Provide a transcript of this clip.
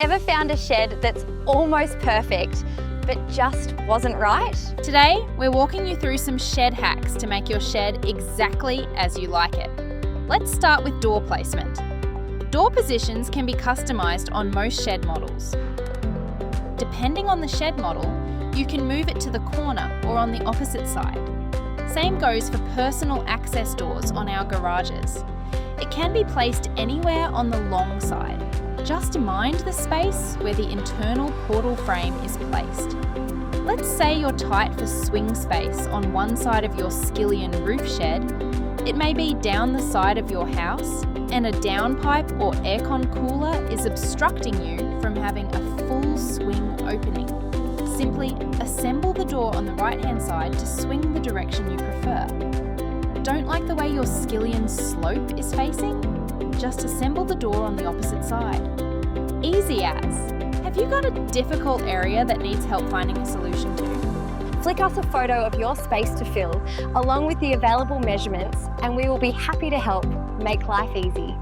Ever found a shed that's almost perfect, but just wasn't right? Today, we're walking you through some shed hacks to make your shed exactly as you like it. Let's start with door placement. Door positions can be customised on most shed models. Depending on the shed model, you can move it to the corner or on the opposite side. Same goes for personal access doors on our garages. It can be placed anywhere on the long side. Just mind the space where the internal portal frame is placed. Let's say you're tight for swing space on one side of your skillion roof shed. It may be down the side of your house, and a downpipe or aircon cooler is obstructing you from having a full swing opening. Simply assemble the door on the right-hand side to swing the direction you prefer. Don't like the way your skillion slope is facing? Just assemble the door on the opposite side. Easy as. Have you got a difficult area that needs help finding a solution to? Flick us a photo of your space to fill, along with the available measurements, and we will be happy to help make life easy.